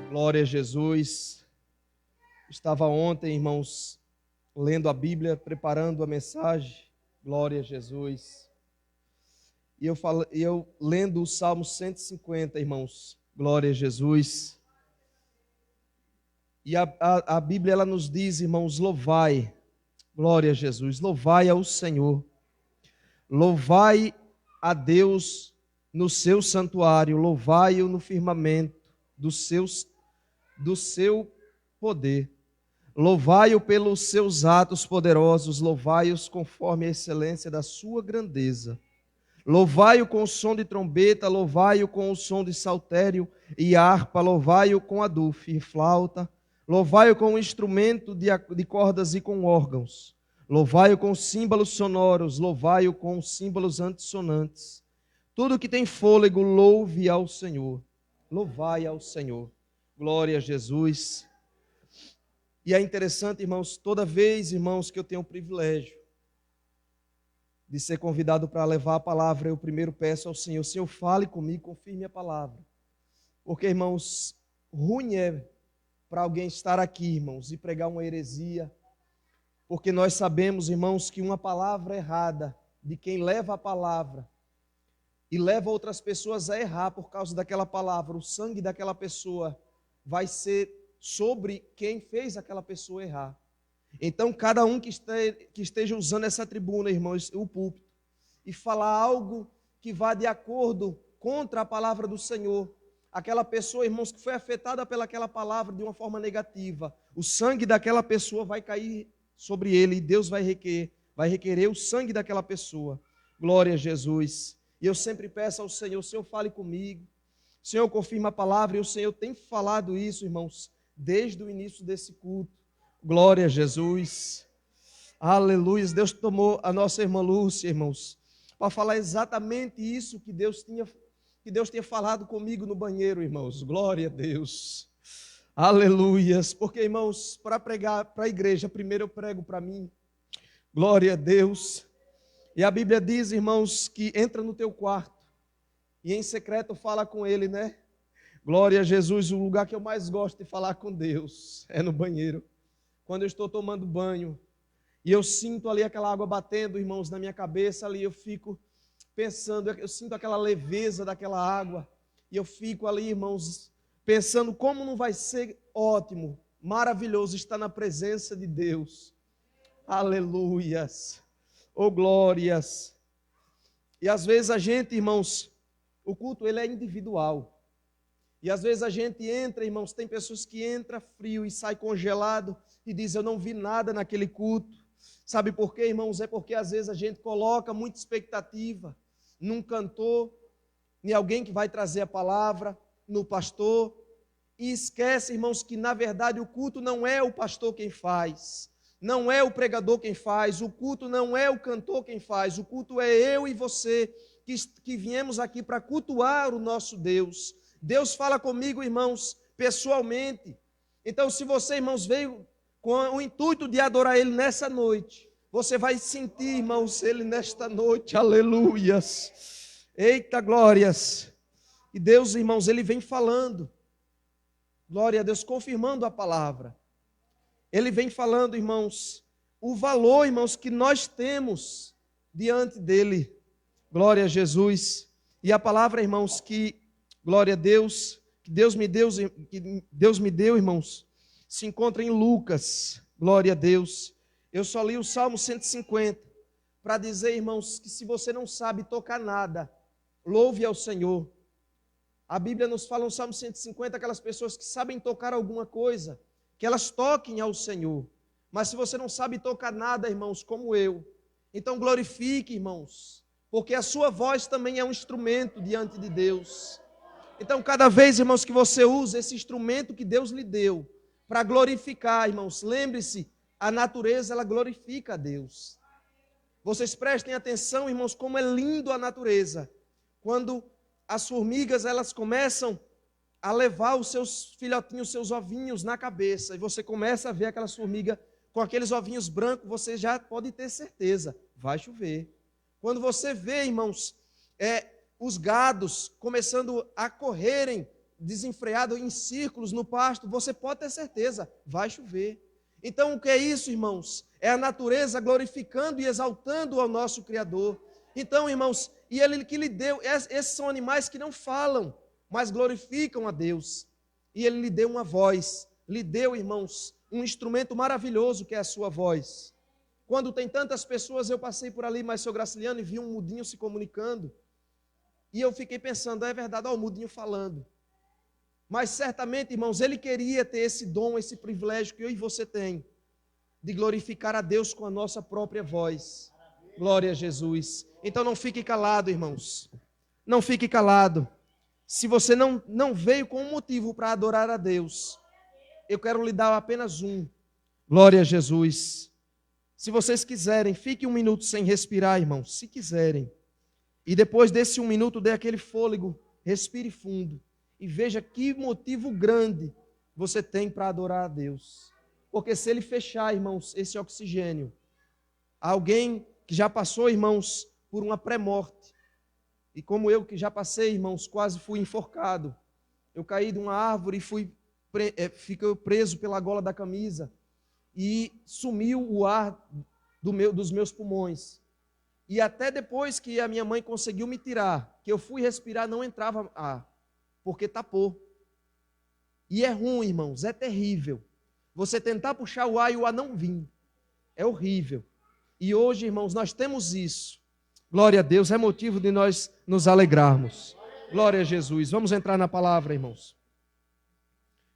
Glória a Jesus. Estava ontem, irmãos, lendo a Bíblia, preparando a mensagem. Glória a Jesus. E eu lendo o Salmo 150, irmãos. Glória a Jesus. E a Bíblia, ela nos diz, irmãos, louvai. Glória a Jesus. Louvai ao Senhor. Louvai a Deus no seu santuário. Louvai-o no firmamento do seu poder. Louvai-o pelos seus atos poderosos, louvai-os conforme a excelência da sua grandeza. Louvai-o com o som de trombeta, louvai-o com o som de saltério e harpa, louvai-o com adufe e flauta, louvai-o com o instrumento de cordas e com órgãos, louvai-o com símbolos sonoros, louvai-o com símbolos antissonantes. Tudo que tem fôlego, louve ao Senhor. Louvai ao Senhor. Glória a Jesus. E é interessante, irmãos, toda vez, irmãos, que eu tenho o privilégio de ser convidado para levar a palavra, eu primeiro peço ao Senhor, Senhor, fale comigo, confirme a palavra. Porque, irmãos, ruim é para alguém estar aqui, irmãos, e pregar uma heresia, porque nós sabemos, irmãos, que uma palavra errada de quem leva a palavra e leva outras pessoas a errar por causa daquela palavra, o sangue daquela pessoa vai ser sobre quem fez aquela pessoa errar. Então, cada um que esteja usando essa tribuna, irmãos, o púlpito, e falar algo que vá de acordo contra a palavra do Senhor, aquela pessoa, irmãos, que foi afetada pelaquela palavra de uma forma negativa, o sangue daquela pessoa vai cair sobre ele e Deus vai requerer o sangue daquela pessoa. Glória a Jesus. E eu sempre peço ao Senhor, Senhor, fale comigo. Senhor, confirma a palavra, e o Senhor tem falado isso, irmãos, desde o início desse culto. Glória a Jesus. Aleluia. Deus tomou a nossa irmã Lúcia, irmãos, para falar exatamente isso que Deus tinha falado comigo no banheiro, irmãos. Glória a Deus. Aleluias. Porque, irmãos, para pregar para a igreja, primeiro eu prego para mim. Glória a Deus. E a Bíblia diz, irmãos, que entra no teu quarto e em secreto fala com ele, né? Glória a Jesus, o lugar que eu mais gosto de falar com Deus é no banheiro. Quando eu estou tomando banho e eu sinto ali aquela água batendo, irmãos, na minha cabeça ali, eu fico pensando, eu sinto aquela leveza daquela água e eu fico ali, irmãos, pensando como não vai ser ótimo, maravilhoso estar na presença de Deus. Aleluias. Oh, glórias. E às vezes a gente, irmãos, o culto ele é individual. E às vezes a gente entra, irmãos, tem pessoas que entram frio e sai congelado e diz, eu não vi nada naquele culto. Sabe por quê, irmãos? É porque às vezes a gente coloca muita expectativa num cantor, em alguém que vai trazer a palavra, no pastor, e esquece, irmãos, que na verdade o culto não é o pastor quem faz, não é o pregador quem faz, o culto não é o cantor quem faz, o culto é eu e você que viemos aqui para cultuar o nosso Deus. Deus fala comigo, irmãos, pessoalmente. Então, se você, irmãos, veio com o intuito de adorar Ele nessa noite, você vai sentir, irmãos, Ele nesta noite. Aleluias. Eita, glórias. E Deus, irmãos, Ele vem falando. Glória a Deus, confirmando a palavra. Ele vem falando, irmãos, o valor, irmãos, que nós temos diante dEle. Glória a Jesus. E a palavra, irmãos, glória a Deus, que Deus me deu, irmãos, se encontra em Lucas. Glória a Deus. Eu só li o Salmo 150 para dizer, irmãos, que se você não sabe tocar nada, louve ao Senhor. A Bíblia nos fala no Salmo 150, aquelas pessoas que sabem tocar alguma coisa, que elas toquem ao Senhor. Mas se você não sabe tocar nada, irmãos, como eu, então glorifique, irmãos, porque a sua voz também é um instrumento diante de Deus. Então, cada vez, irmãos, que você usa esse instrumento que Deus lhe deu para glorificar, irmãos, lembre-se, a natureza, ela glorifica a Deus. Vocês prestem atenção, irmãos, como é lindo a natureza. Quando as formigas, elas começam a levar os seus filhotinhos, os seus ovinhos na cabeça, e você começa a ver aquelas formigas com aqueles ovinhos brancos, você já pode ter certeza, vai chover. Quando você vê, irmãos, os gados começando a correrem desenfreado em círculos no pasto, você pode ter certeza, vai chover. Então o que é isso, irmãos? É a natureza glorificando e exaltando ao nosso Criador. Então, irmãos, e Ele que lhe deu, esses são animais que não falam, mas glorificam a Deus. E Ele lhe deu uma voz, lhe deu, irmãos, um instrumento maravilhoso que é a sua voz. Quando tem tantas pessoas, eu passei por ali, mas seu Graciliano, e vi um mudinho se comunicando. E eu fiquei pensando, é verdade, ó, o mudinho falando. Mas certamente, irmãos, ele queria ter esse dom, esse privilégio que eu e você tem, de glorificar a Deus com a nossa própria voz. Glória a Jesus. Então não fique calado, irmãos. Não fique calado. Se você não veio com um motivo para adorar a Deus, eu quero lhe dar apenas um. Glória a Jesus. Se vocês quiserem, fique um minuto sem respirar, irmãos, se quiserem. E depois desse um minuto, dê aquele fôlego, respire fundo. E veja que motivo grande você tem para adorar a Deus. Porque se ele fechar, irmãos, esse oxigênio, alguém que já passou, irmãos, por uma pré-morte, e como eu que já passei, irmãos, quase fui enforcado. Eu caí de uma árvore e fiquei preso pela gola da camisa e sumiu o ar dos meus pulmões. E até depois que a minha mãe conseguiu me tirar, que eu fui respirar, não entrava ar, porque tapou. E é ruim, irmãos, é terrível. Você tentar puxar o ar e o ar não vir. É horrível. E hoje, irmãos, nós temos isso. Glória a Deus, é motivo de nós nos alegrarmos. Glória a Jesus. Vamos entrar na palavra, irmãos.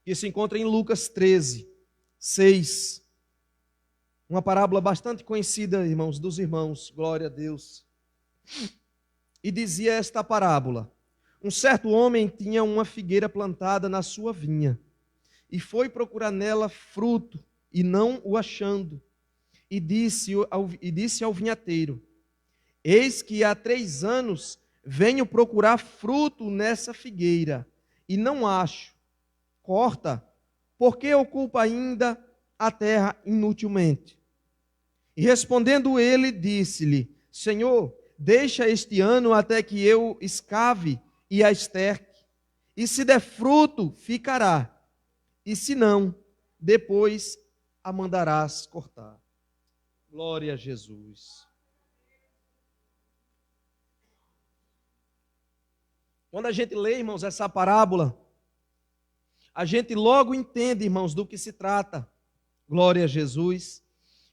Que se encontra em Lucas 13, 6. Uma parábola bastante conhecida, irmãos, dos irmãos. Glória a Deus. E dizia esta parábola: um certo homem tinha uma figueira plantada na sua vinha, e foi procurar nela fruto, e não o achando. E disse ao vinhateiro: eis que há 3 anos venho procurar fruto nessa figueira, e não acho. Corta, porque ocupa ainda a terra inutilmente. E respondendo ele, disse-lhe: Senhor, deixa este ano até que eu escave e a esterque, e se der fruto, ficará, e se não, depois a mandarás cortar. Glória a Jesus. Quando a gente lê, irmãos, essa parábola, a gente logo entende, irmãos, do que se trata. Glória a Jesus.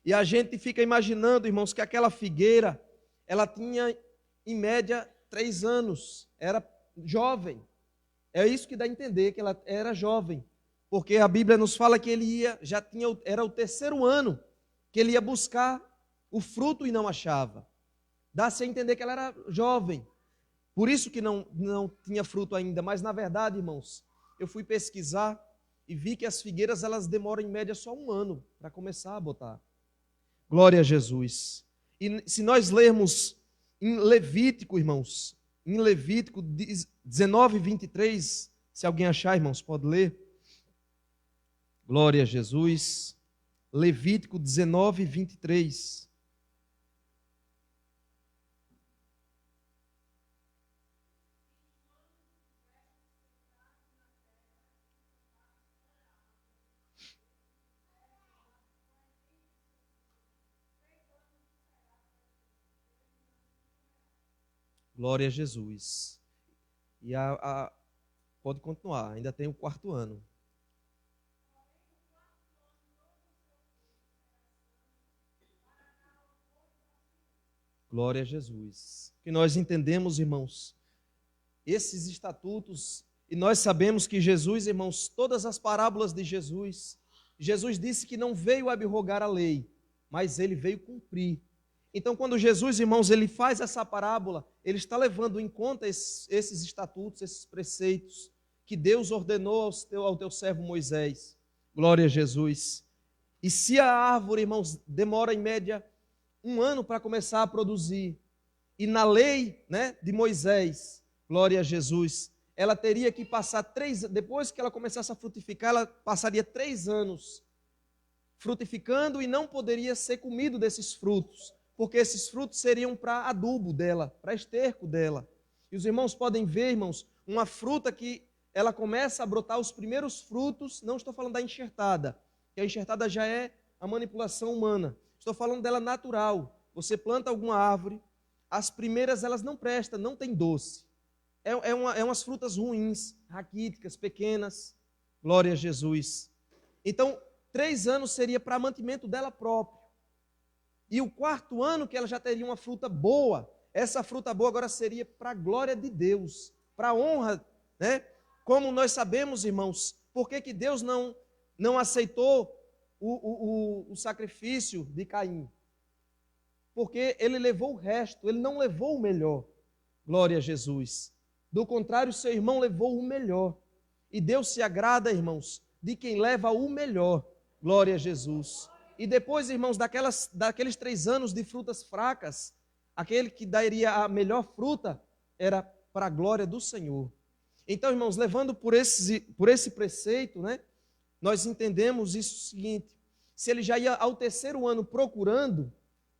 E a gente fica imaginando, irmãos, que aquela figueira, ela tinha, em média, 3 anos. Era jovem. É isso que dá a entender, que ela era jovem. Porque a Bíblia nos fala que ele era o 3º ano que ele ia buscar o fruto e não achava. Dá-se a entender que ela era jovem. Por isso que não tinha fruto ainda. Mas, na verdade, irmãos, eu fui pesquisar e vi que as figueiras, elas demoram em média só 1 ano para começar a botar. Glória a Jesus. E se nós lermos em Levítico, irmãos, em Levítico 19, 23, se alguém achar, irmãos, pode ler. Glória a Jesus. Levítico 19, 23. Glória a Jesus. E pode continuar, ainda tem o 4º ano. Glória a Jesus. Que nós entendemos, irmãos, esses estatutos, e nós sabemos que Jesus, irmãos, todas as parábolas de Jesus, Jesus disse que não veio abrogar a lei, mas ele veio cumprir. Então, quando Jesus, irmãos, ele faz essa parábola, ele está levando em conta esses estatutos, esses preceitos que Deus ordenou ao teu servo Moisés. Glória a Jesus. E se a árvore, irmãos, demora em média 1 ano para começar a produzir, e na lei, de Moisés, glória a Jesus, ela teria que passar depois que ela começasse a frutificar, ela passaria 3 anos frutificando e não poderia ser comido desses frutos, porque esses frutos seriam para adubo dela, para esterco dela. que os irmãos podem ver, irmãos, uma fruta que ela começa a brotar os primeiros frutos, não estou falando da enxertada, que a enxertada já é a manipulação humana. Estou falando dela natural. Você planta alguma árvore, as primeiras elas não prestam, não tem doce. É umas frutas ruins, raquíticas, pequenas. Glória a Jesus. Então, 3 anos seria para mantimento dela própria. E o 4º ano que ela já teria uma fruta boa, essa fruta boa agora seria para a glória de Deus, para a honra, né? Como nós sabemos, irmãos, por que Deus não aceitou o sacrifício de Caim? Porque ele levou o resto, ele não levou o melhor. Glória a Jesus. Do contrário, seu irmão levou o melhor. E Deus se agrada, irmãos, de quem leva o melhor. Glória a Jesus. E depois, irmãos, daqueles 3 anos de frutas fracas, aquele que daria a melhor fruta era para a glória do Senhor. Então, irmãos, levando por esse preceito, né, nós entendemos isso o seguinte: se ele já ia ao 3º ano procurando,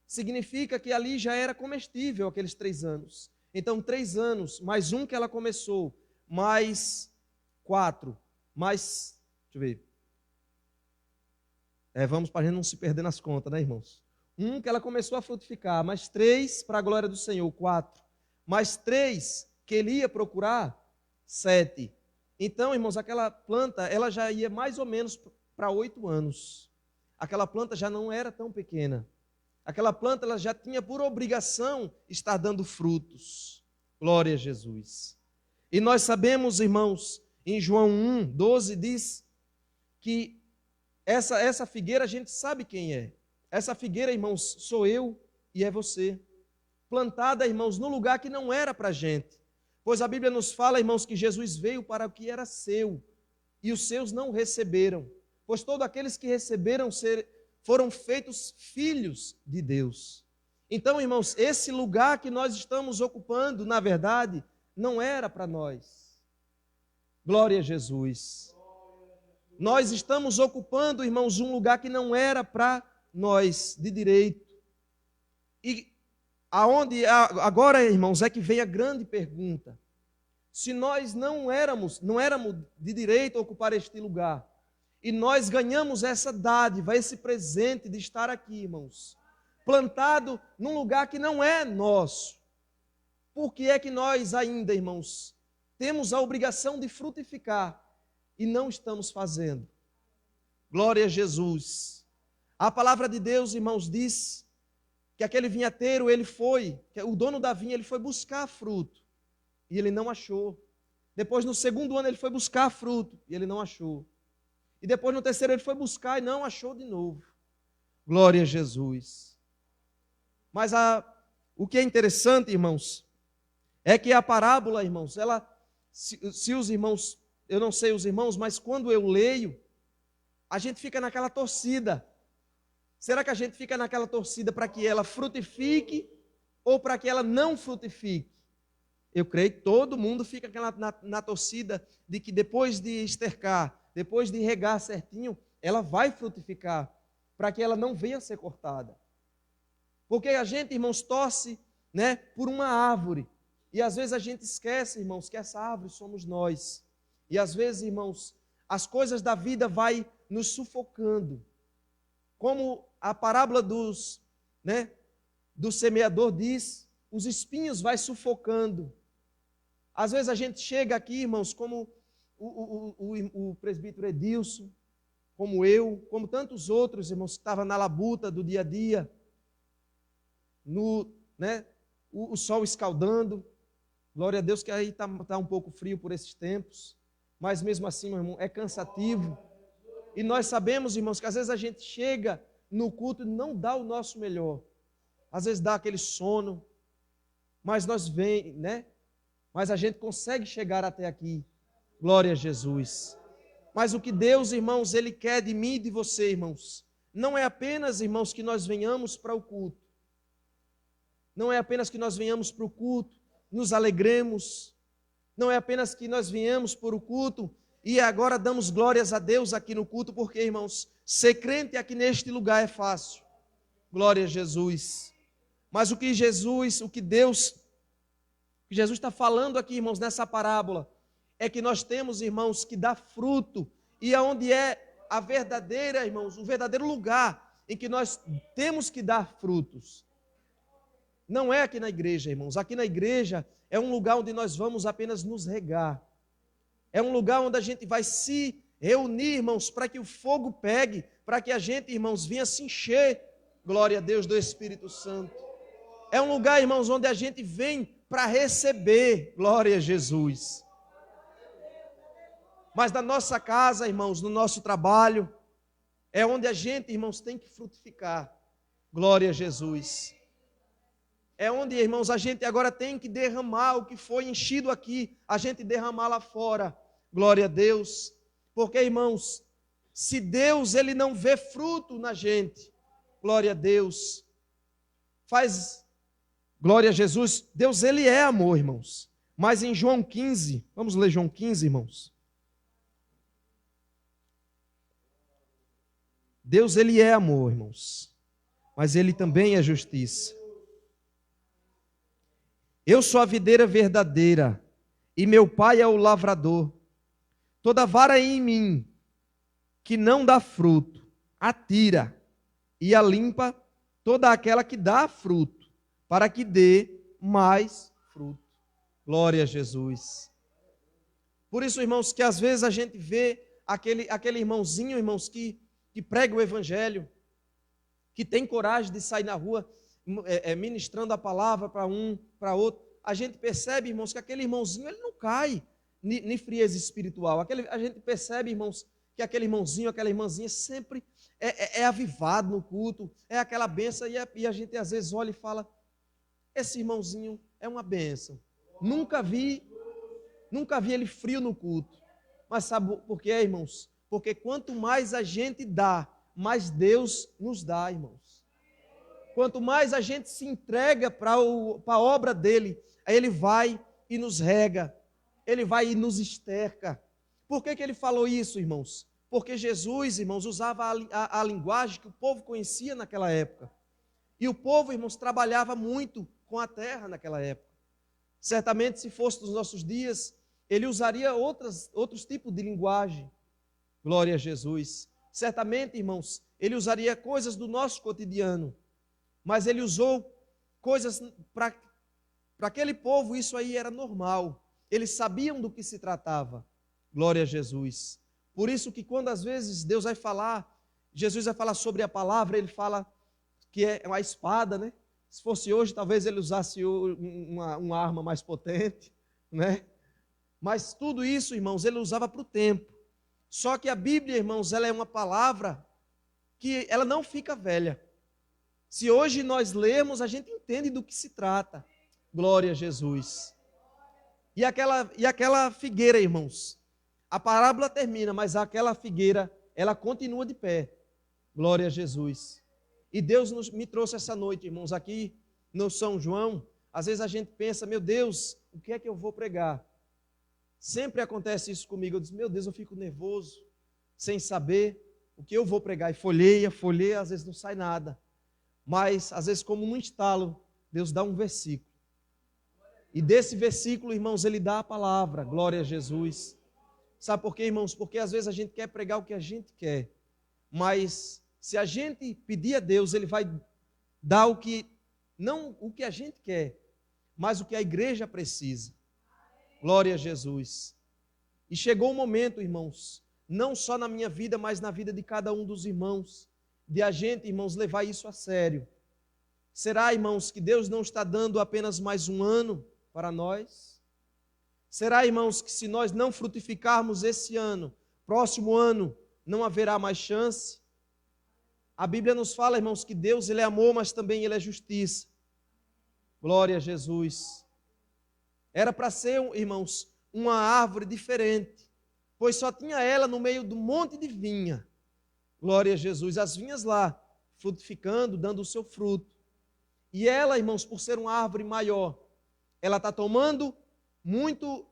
significa que ali já era comestível aqueles 3 anos. Então, 3 anos, mais um que ela começou, mais 4, mais, deixa eu ver. Vamos para a gente não se perder nas contas, né, irmãos? 1 que ela começou a frutificar, mais 3 para a glória do Senhor, 4. Mais 3 que ele ia procurar, 7. Então, irmãos, aquela planta, ela já ia mais ou menos para 8 anos. Aquela planta já não era tão pequena. Aquela planta, ela já tinha por obrigação estar dando frutos. Glória a Jesus. E nós sabemos, irmãos, em João 1:12 diz que essa figueira a gente sabe quem é. Essa figueira, irmãos, sou eu e é você. Plantada, irmãos, no lugar que não era para a gente. Pois a Bíblia nos fala, irmãos, que Jesus veio para o que era seu e os seus não receberam. Pois todos aqueles que receberam foram feitos filhos de Deus. Então, irmãos, esse lugar que nós estamos ocupando, na verdade, não era para nós. Glória a Jesus. Nós estamos ocupando, irmãos, um lugar que não era para nós, de direito. E agora, irmãos, é que vem a grande pergunta. Se nós não éramos de direito a ocupar este lugar, e nós ganhamos essa dádiva, esse presente de estar aqui, irmãos, plantado num lugar que não é nosso, por que é que nós ainda, irmãos, temos a obrigação de frutificar e não estamos fazendo? Glória a Jesus. A palavra de Deus, irmãos, diz que aquele vinhateiro, que o dono da vinha, ele foi buscar fruto e ele não achou. Depois, no 2º ano, ele foi buscar fruto e ele não achou. E depois, no 3º, ele foi buscar e não achou de novo. Glória a Jesus. Mas o que é interessante, irmãos, é que a parábola, irmãos, se os irmãos, eu não sei os irmãos, mas quando eu leio, a gente fica naquela torcida. Será que a gente fica naquela torcida para que ela frutifique ou para que ela não frutifique? Eu creio que todo mundo fica na torcida de que depois de estercar, depois de regar certinho, ela vai frutificar, para que ela não venha a ser cortada. Porque a gente, irmãos, torce, né, por uma árvore. E às vezes a gente esquece, irmãos, que essa árvore somos nós. E às vezes, irmãos, as coisas da vida vai nos sufocando. Como a parábola do semeador diz, os espinhos vai sufocando. Às vezes a gente chega aqui, irmãos, como o presbítero Edilson, como eu, como tantos outros, irmãos, que estavam na labuta do dia a dia, o sol escaldando. Glória a Deus que aí está um pouco frio por esses tempos, mas mesmo assim, meu irmão, é cansativo. E nós sabemos, irmãos, que às vezes a gente chega no culto e não dá o nosso melhor. Às vezes dá aquele sono, mas mas a gente consegue chegar até aqui. Glória a Jesus. Mas o que Deus, irmãos, Ele quer de mim e de você, irmãos, não é apenas, irmãos, que nós venhamos para o culto. Não é apenas que nós venhamos para o culto, nos alegremos. Não é apenas que nós venhamos para o culto e agora damos glórias a Deus aqui no culto, porque, irmãos, ser crente aqui neste lugar é fácil. Glória a Jesus. Mas o que Deus O que Jesus está falando aqui, irmãos, nessa parábola, é que nós temos, irmãos, que dar fruto, e aonde é a verdadeira, irmãos, o verdadeiro lugar em que nós temos que dar frutos. Não é aqui na igreja, irmãos. Aqui na igreja é um lugar onde nós vamos apenas nos regar. É um lugar onde a gente vai se reunir, irmãos, para que o fogo pegue, para que a gente, irmãos, venha se encher, glória a Deus, do Espírito Santo. É um lugar, irmãos, onde a gente vem para receber, glória a Jesus. Mas na nossa casa, irmãos, no nosso trabalho, é onde a gente, irmãos, tem que frutificar, glória a Jesus. É onde, irmãos, a gente agora tem que derramar o que foi enchido aqui, a gente derramar lá fora, glória a Deus. Porque, irmãos, se Deus ele não vê fruto na gente, glória a Deus, glória a Jesus, Deus ele é amor, irmãos. Mas em João 15, vamos ler João 15, irmãos. Deus ele é amor, irmãos, mas ele também é justiça. Eu sou a videira verdadeira, e meu pai é o lavrador. Toda vara em mim, que não dá fruto, atira, e a limpa toda aquela que dá fruto, para que dê mais fruto. Glória a Jesus. Por isso, irmãos, que às vezes a gente vê aquele irmãozinho, irmãos, que prega o evangelho, que tem coragem de sair na rua ministrando a palavra para um, para outro. A gente percebe, irmãos, que aquele irmãozinho ele não cai em frieza espiritual. A gente percebe, irmãos, que aquele irmãozinho, aquela irmãzinha sempre é avivado no culto, é aquela bênção, e a gente às vezes olha e fala, esse irmãozinho é uma bênção. Nunca vi ele frio no culto. Mas sabe por quê, irmãos? Porque quanto mais a gente dá, mais Deus nos dá, irmãos. Quanto mais a gente se entrega para a obra dele, aí ele vai e nos rega, ele vai e nos esterca. Por que ele falou isso, irmãos? Porque Jesus, irmãos, usava a linguagem que o povo conhecia naquela época. E o povo, irmãos, trabalhava muito com a terra naquela época. Certamente, se fosse dos nossos dias, ele usaria outros tipos de linguagem. Glória a Jesus. Certamente, irmãos, ele usaria coisas do nosso cotidiano. Mas ele usou coisas para aquele povo, isso aí era normal. Eles sabiam do que se tratava. Glória a Jesus. Por isso que quando às vezes Deus vai falar, Jesus vai falar sobre a palavra, ele fala que é uma espada, né? Se fosse hoje, talvez ele usasse uma arma mais potente, né? Mas tudo isso, irmãos, ele usava para o tempo. Só que a Bíblia, irmãos, ela é uma palavra que ela não fica velha. Se hoje nós lermos, a gente entende do que se trata. Glória a Jesus. E aquela figueira, irmãos, a parábola termina, mas aquela figueira, ela continua de pé. Glória a Jesus. E Deus me trouxe essa noite, irmãos, aqui no São João. Às vezes a gente pensa, meu Deus, o que é que eu vou pregar? Sempre acontece isso comigo. Eu digo, meu Deus, eu fico nervoso, sem saber o que eu vou pregar. E folheia, às vezes não sai nada. Mas, às vezes, como num estalo, Deus dá um versículo. E desse versículo, irmãos, ele dá a palavra. Glória a Jesus. Sabe por quê, irmãos? Porque às vezes a gente quer pregar o que a gente quer. Mas, se a gente pedir a Deus, ele vai dar não o que a gente quer, mas o que a igreja precisa. Glória a Jesus. E chegou o momento, irmãos, não só na minha vida, mas na vida de cada um dos irmãos, de a gente, irmãos, levar isso a sério. Será, irmãos, que Deus não está dando apenas mais um ano para nós? Será, irmãos, que se nós não frutificarmos esse ano, próximo ano, não haverá mais chance? A Bíblia nos fala, irmãos, que Deus ele é amor, mas também ele é justiça. Glória a Jesus. Era para ser, irmãos, uma árvore diferente, pois só tinha ela no meio do monte de vinha. Glória a Jesus. As vinhas lá, frutificando, dando o seu fruto. E ela, irmãos, por ser uma árvore maior, ela está tomando muito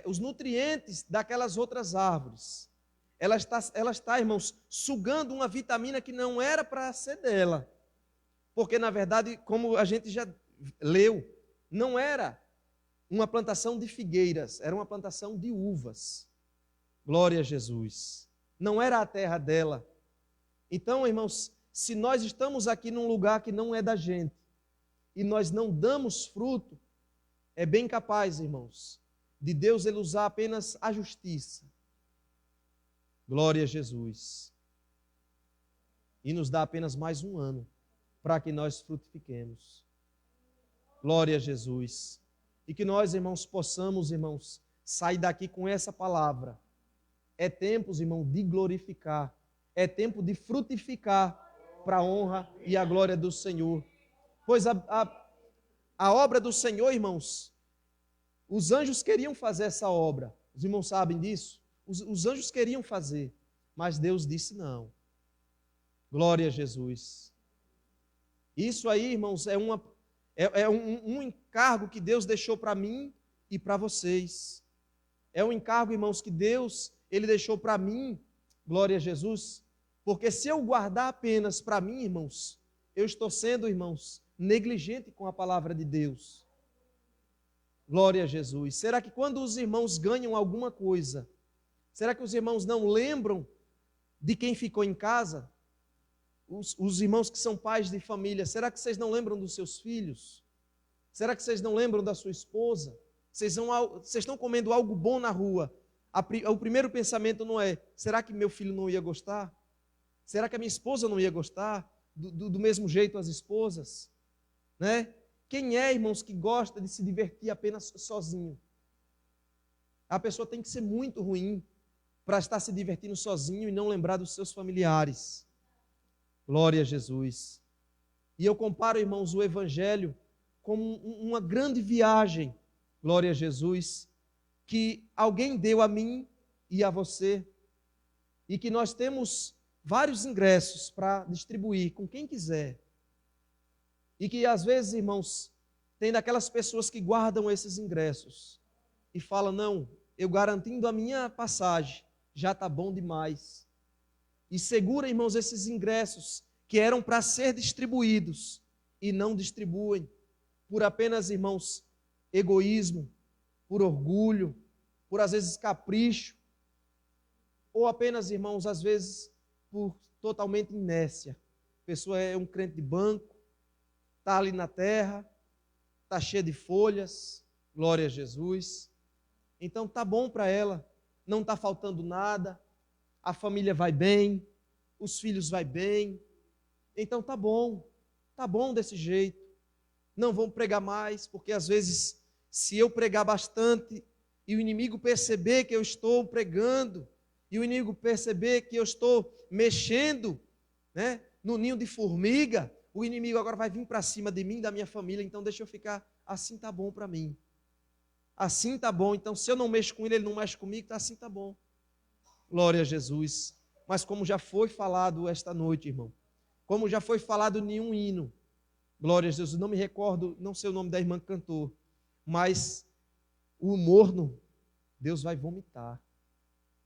os nutrientes daquelas outras árvores. Ela está, irmãos, sugando uma vitamina que não era para ser dela. Porque, na verdade, como a gente já leu, não era uma plantação de figueiras, era uma plantação de uvas. Glória a Jesus. Não era a terra dela. Então, irmãos, se nós estamos aqui num lugar que não é da gente, e nós não damos fruto, é bem capaz, irmãos, de Deus ele usar apenas a justiça. Glória a Jesus. E nos dá apenas mais um ano para que nós frutifiquemos. Glória a Jesus. E que nós, irmãos, possamos, irmãos, sair daqui com essa palavra. É tempo, irmão, de glorificar. É tempo de frutificar para a honra e a glória do Senhor. Pois a obra do Senhor, irmãos, os anjos queriam fazer essa obra. Os irmãos sabem disso? Os anjos queriam fazer, mas Deus disse não. Glória a Jesus. Isso aí, irmãos, é um encargo que Deus deixou para mim e para vocês. É um encargo, irmãos, que Deus ele deixou para mim, glória a Jesus, porque se eu guardar apenas para mim, irmãos, eu estou sendo, irmãos, negligente com a palavra de Deus. Glória a Jesus. Será que quando os irmãos ganham alguma coisa, será que os irmãos não lembram de quem ficou em casa? Os irmãos que são pais de família, será que vocês não lembram dos seus filhos? Será que vocês não lembram da sua esposa? Vocês estão comendo algo bom na rua. O primeiro pensamento não é, será que meu filho não ia gostar? Será que a minha esposa não ia gostar? Do mesmo jeito as esposas? Né? Quem é, irmãos, que gosta de se divertir apenas sozinho? A pessoa tem que ser muito ruim para estar se divertindo sozinho e não lembrar dos seus familiares. Glória a Jesus. E eu comparo, irmãos, o Evangelho como uma grande viagem, glória a Jesus, que alguém deu a mim e a você, e que nós temos vários ingressos para distribuir com quem quiser. E que às vezes, irmãos, tem daquelas pessoas que guardam esses ingressos e falam, não, eu garantindo a minha passagem, já está bom demais. E segura, irmãos, esses ingressos que eram para ser distribuídos e não distribuem, por apenas, irmãos, egoísmo, por orgulho, por às vezes capricho, ou apenas, irmãos, às vezes por totalmente inércia. A pessoa é um crente de banco, está ali na terra, está cheia de folhas, glória a Jesus. Então está bom para ela, não está faltando nada, a família vai bem, os filhos vai bem, então tá bom desse jeito. Não vamos pregar mais, porque às vezes, se eu pregar bastante e o inimigo perceber que eu estou pregando, e o inimigo perceber que eu estou mexendo, né, no ninho de formiga, o inimigo agora vai vir para cima de mim, da minha família, então deixa eu ficar, assim tá bom para mim. Assim tá bom, então se eu não mexo com ele, ele não mexe comigo, assim tá bom. Glória a Jesus. Mas como já foi falado esta noite, irmão, como já foi falado em um hino, glória a Jesus, não me recordo, não sei o nome da irmã que cantou, mas o morno, Deus vai vomitar.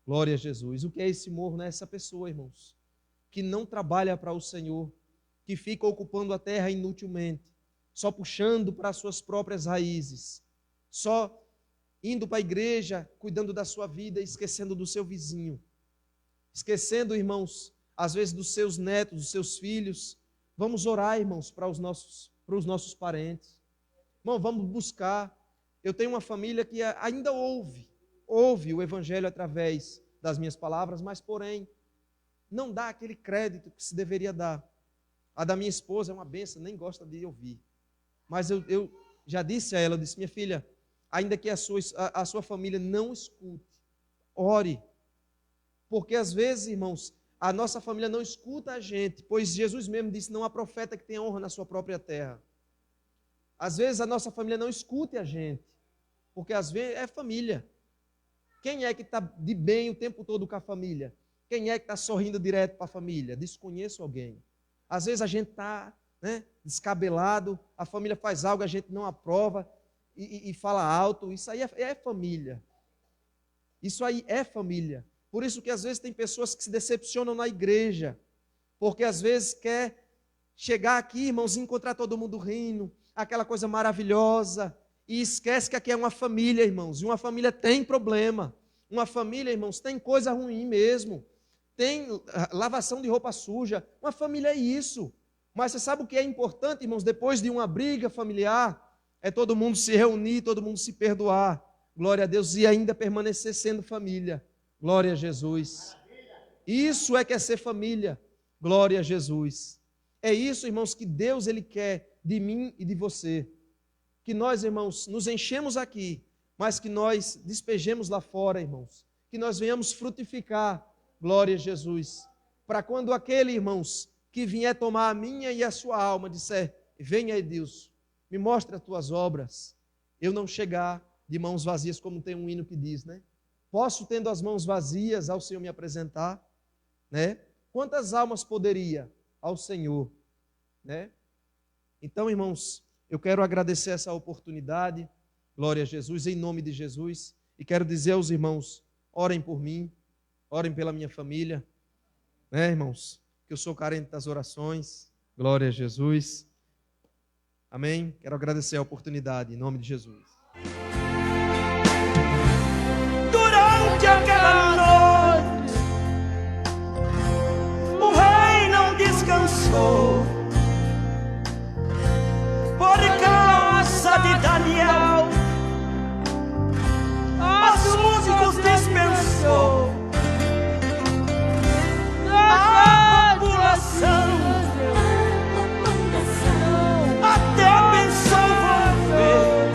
Glória a Jesus. O que é esse morno? É essa pessoa, irmãos, que não trabalha para o Senhor, que fica ocupando a terra inutilmente, só puxando para as suas próprias raízes, só indo para a igreja, cuidando da sua vida, esquecendo do seu vizinho, esquecendo, irmãos, às vezes dos seus netos, dos seus filhos. Vamos orar, irmãos, para os nossos parentes. Irmão, vamos buscar. Eu tenho uma família que ainda ouve o Evangelho através das minhas palavras, mas, porém, não dá aquele crédito que se deveria dar. A da minha esposa é uma benção, nem gosta de ouvir. Mas eu já disse a ela, eu disse, minha filha, ainda que a sua família não escute, ore. Porque às vezes, irmãos, a nossa família não escuta a gente, pois Jesus mesmo disse, não há profeta que tenha honra na sua própria terra. Às vezes a nossa família não escute a gente, porque às vezes é família. Quem é que está de bem o tempo todo com a família? Quem é que está sorrindo direto para a família? Desconheço alguém. Às vezes a gente está, né, descabelado, a família faz algo, a gente não aprova e fala alto. Isso aí é família. Isso aí é família. Por isso que às vezes tem pessoas que se decepcionam na igreja, porque às vezes quer chegar aqui, irmãos, e encontrar todo mundo rindo, aquela coisa maravilhosa, e esquece que aqui é uma família, irmãos, e uma família tem problema. Uma família, irmãos, tem coisa ruim mesmo. Tem lavação de roupa suja. Uma família é isso. Mas você sabe o que é importante, irmãos, depois de uma briga familiar? É todo mundo se reunir, todo mundo se perdoar. Glória a Deus, e ainda permanecer sendo família. Glória a Jesus. Isso é que é ser família. Glória a Jesus. É isso, irmãos, que Deus Ele quer de mim e de você. Que nós, irmãos, nos enchemos aqui, mas que nós despejemos lá fora, irmãos. Que nós venhamos frutificar. Glória a Jesus. Para quando aquele, irmãos, que vier tomar a minha e a sua alma, disser: venha aí, Deus, me mostre as tuas obras. Eu não chegar de mãos vazias, como tem um hino que diz, né? Posso, tendo as mãos vazias, ao Senhor me apresentar, né? Quantas almas poderia ao Senhor, né? Então, irmãos, eu quero agradecer essa oportunidade, glória a Jesus, em nome de Jesus, e quero dizer aos irmãos: orem por mim, orem pela minha família, né, irmãos? Que eu sou carente das orações, glória a Jesus. Amém? Quero agradecer a oportunidade, em nome de Jesus. Durante aquela noite, o rei não descansou, por causa de Daniel, os músicos dispensou, a população até pensou volver,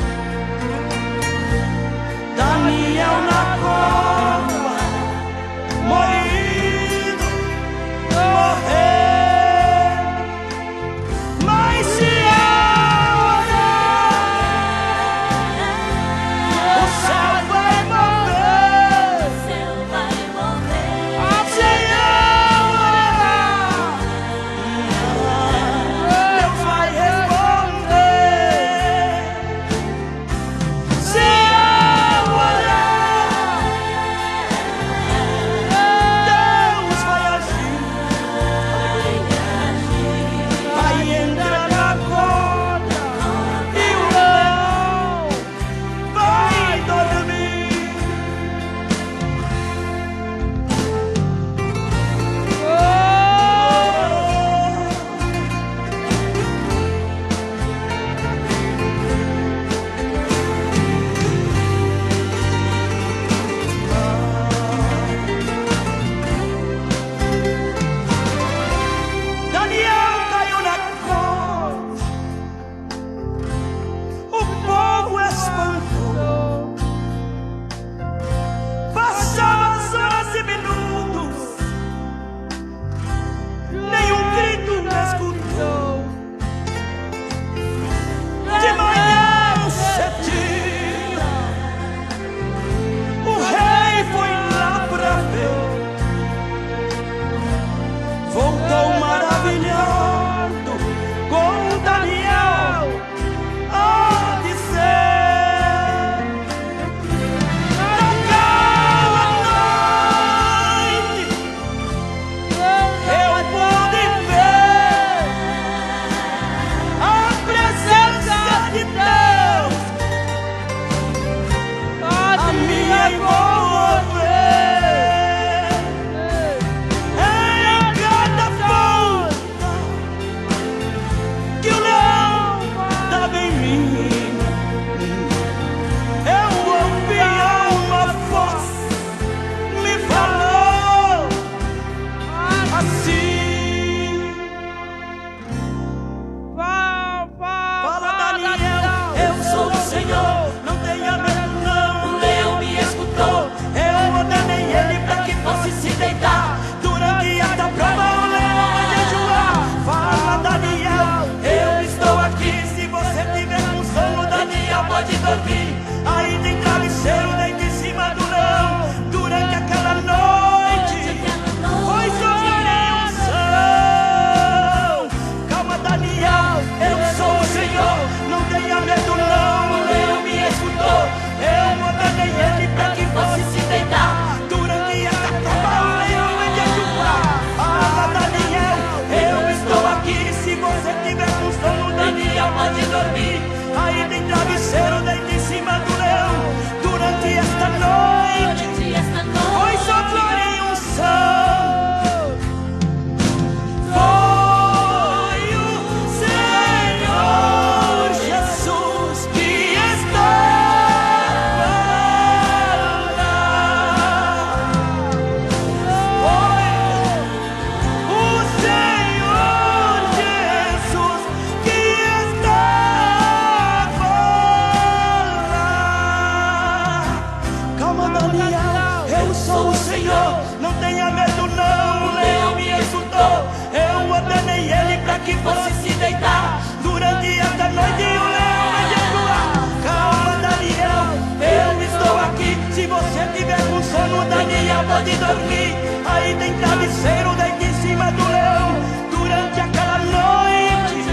fosse se deitar durante esta noite, o leão vai jejuar. Calma, Daniel, eu estou aqui. Se você tiver com sono, Daniel, pode dormir. Aí tem travesseiro, deita em cima do leão durante aquela noite,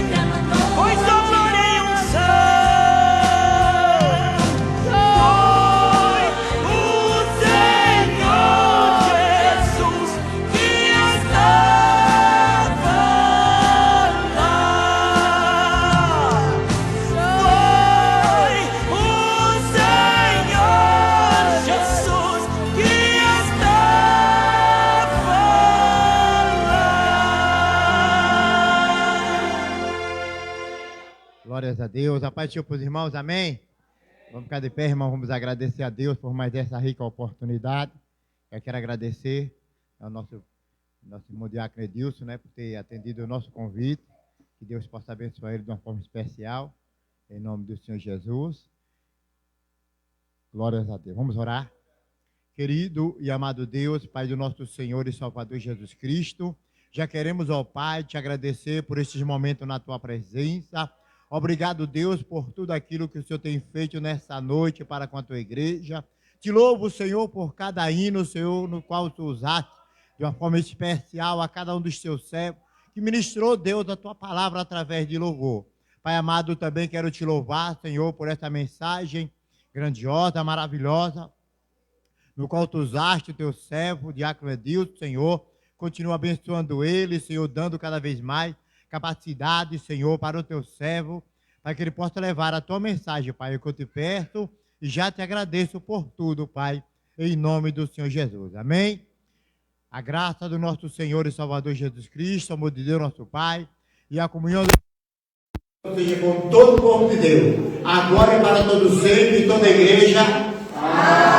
pois só glória e unção. Foi o Senhor Jesus que estava lá. Foi o Senhor Jesus que estava lá. Glórias a Deus. A paz do Senhor para os irmãos, amém? Vamos ficar de pé, irmão, vamos agradecer a Deus por mais essa rica oportunidade. Eu quero agradecer ao nosso irmão Diácono Edilson, né, por ter atendido o nosso convite. Que Deus possa abençoar ele de uma forma especial, em nome do Senhor Jesus. Glórias a Deus. Vamos orar. Querido e amado Deus, Pai do nosso Senhor e Salvador Jesus Cristo, já queremos, ó Pai, te agradecer por esses momentos na tua presença. Obrigado, Deus, por tudo aquilo que o Senhor tem feito nessa noite para com a tua igreja. Te louvo, Senhor, por cada hino, Senhor, no qual tu usaste de uma forma especial a cada um dos teus servos, que ministrou, Deus, a tua palavra através de louvor. Pai amado, também quero te louvar, Senhor, por essa mensagem grandiosa, maravilhosa, no qual tu usaste o teu servo, o Diácono Edilson, Senhor. Continua abençoando ele, Senhor, dando cada vez mais capacidade, Senhor, para o teu servo, para que ele possa levar a tua mensagem, Pai, que eu te peço e já te agradeço por tudo, Pai, em nome do Senhor Jesus. Amém? A graça do nosso Senhor e Salvador Jesus Cristo, o amor de Deus, nosso Pai, e a comunhão do seja com todo o povo de Deus, agora e para todo sempre, e toda a igreja. Amém.